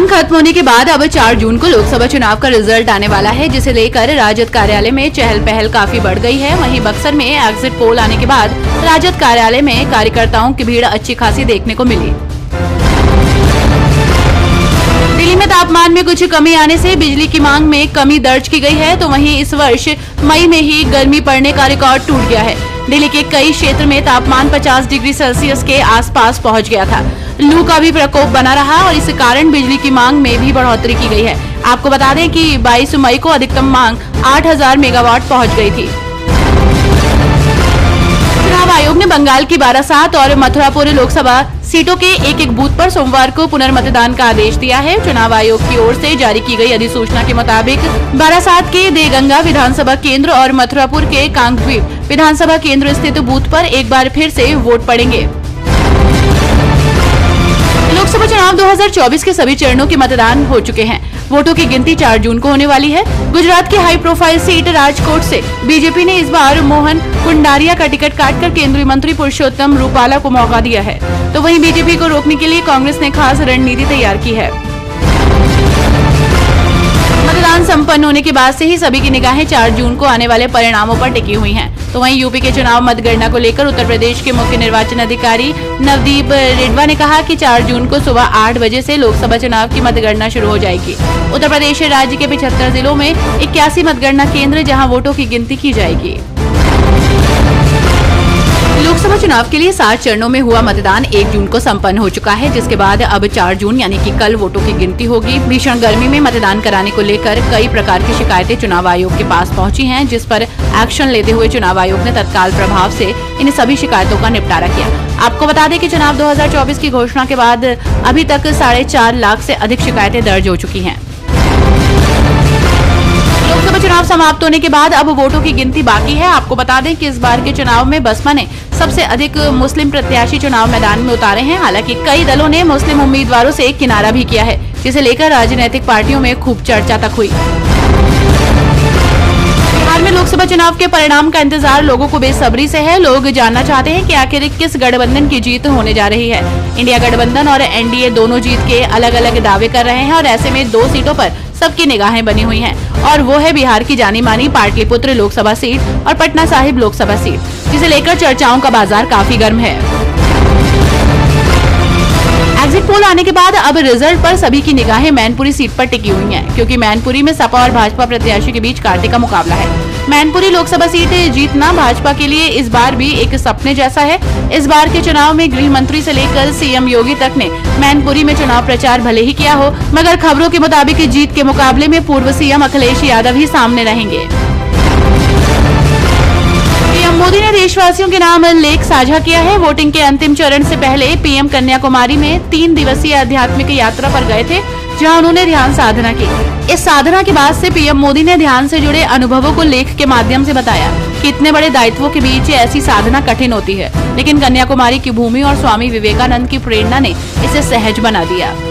मतदान खत्म होने के बाद अब 4 जून को लोकसभा चुनाव का रिजल्ट आने वाला है, जिसे लेकर राजद कार्यालय में चहल पहल काफी बढ़ गई है। वहीं बक्सर में एग्जिट पोल आने के बाद राजद कार्यालय में कार्यकर्ताओं की भीड़ अच्छी खासी देखने को मिली। दिल्ली में तापमान में कुछ कमी आने से बिजली की मांग में कमी दर्ज की गई है, तो वहीं इस वर्ष मई में ही गर्मी पड़ने का रिकॉर्ड टूट गया है। दिल्ली के कई क्षेत्र में तापमान 50 डिग्री सेल्सियस के आसपास पहुंच गया था। लू का भी प्रकोप बना रहा और इस कारण बिजली की मांग में भी बढ़ोतरी की गई है। आपको बता दें कि 22 मई को अधिकतम मांग 8000 मेगावाट पहुंच गई थी। चुनाव आयोग ने बंगाल की बारासात और मथुरापुर लोकसभा सीटों के एक बूथ पर सोमवार को पुनर्मतदान का आदेश दिया है। चुनाव आयोग की ओर से जारी की गई अधिसूचना के मुताबिक बारासात के देगंगा विधानसभा केंद्र और मथुरापुर के कांगद्वीप विधानसभा केंद्र स्थित बूथ पर एक बार फिर से वोट पड़ेंगे। लोकसभा चुनाव 2024 के सभी चरणों के मतदान हो चुके हैं। वोटों की गिनती 4 जून को होने वाली है। गुजरात की हाई प्रोफाइल सीट राजकोट से बीजेपी ने इस बार मोहन कुंडारिया का टिकट काटकर केंद्रीय मंत्री पुरुषोत्तम रूपाला को मौका दिया है, तो वहीं बीजेपी को रोकने के लिए कांग्रेस ने खास रणनीति तैयार की है। मतदान संपन्न होने के बाद से ही सभी की निगाहें 4 जून को आने वाले परिणामों पर टिकी हुई हैं। तो वहीं यूपी के चुनाव मतगणना को लेकर उत्तर प्रदेश के मुख्य निर्वाचन अधिकारी नवदीप रेडवा ने कहा कि 4 जून को सुबह 8 बजे से लोकसभा चुनाव की मतगणना शुरू हो जाएगी। उत्तर प्रदेश राज्य के 75 जिलों में 81 मतगणना केंद्र जहां वोटों की गिनती की जाएगी। लोकसभा चुनाव के लिए 7 चरणों में हुआ मतदान 1 जून को संपन्न हो चुका है, जिसके बाद अब 4 जून यानी कि कल वोटों की गिनती होगी। भीषण गर्मी में मतदान कराने को लेकर कई प्रकार की शिकायतें चुनाव आयोग के पास पहुंची हैं, जिस पर एक्शन लेते हुए चुनाव आयोग ने तत्काल प्रभाव से इन सभी शिकायतों का निपटारा किया। आपको बता दें कि चुनाव 2024 की घोषणा के बाद अभी तक 4.5 लाख से अधिक शिकायतें दर्ज हो चुकी हैं। लोकसभा चुनाव समाप्त होने के बाद अब वोटों की गिनती बाकी है। आपको बता दें कि इस बार के चुनाव में बसपा ने सबसे अधिक मुस्लिम प्रत्याशी चुनाव मैदान में उतारे हैं। हालांकि कई दलों ने मुस्लिम उम्मीदवारों से किनारा भी किया है, जिसे लेकर राजनीतिक पार्टियों में खूब चर्चा तक हुई। बिहार में लोकसभा चुनाव के परिणाम का इंतजार लोगों को बेसब्री से है। लोग जानना चाहते हैं कि आखिर किस गठबंधन की जीत होने जा रही है। इंडिया गठबंधन और एनडीए दोनों जीत के अलग अलग दावे कर रहे हैं और ऐसे में 2 सीटों पर सबकी निगाहें बनी हुई हैं, और वो है बिहार की जानी मानी पाटलिपुत्र लोकसभा सीट और पटना साहिब लोकसभा सीट, जिसे लेकर चर्चाओं का बाजार काफी गर्म है। एग्जिट पोल आने के बाद अब रिजल्ट पर सभी की निगाहें मैनपुरी सीट पर टिकी हुई हैं, क्योंकि मैनपुरी में सपा और भाजपा प्रत्याशी के बीच कांटे का मुकाबला है। मैनपुरी लोकसभा सीट जीतना भाजपा के लिए इस बार भी एक सपने जैसा है। इस बार के चुनाव में गृह मंत्री से लेकर सीएम योगी तक ने मैनपुरी में चुनाव प्रचार भले ही किया हो, मगर खबरों के मुताबिक जीत के मुकाबले में पूर्व सीएम अखिलेश यादव ही सामने रहेंगे। पीएम मोदी ने देशवासियों के नाम लेख साझा किया है। वोटिंग के अंतिम चरण से पहले पीएम कन्याकुमारी में 3 दिवसीय आध्यात्मिक यात्रा पर गए थे, जहां उन्होंने ध्यान साधना की। इस साधना के बाद से पीएम मोदी ने ध्यान से जुड़े अनुभवों को लेख के माध्यम से बताया कि इतने बड़े दायित्वों के बीच ऐसी साधना कठिन होती है, लेकिन कन्याकुमारी की भूमि और स्वामी विवेकानंद की प्रेरणा ने इसे सहज बना दिया।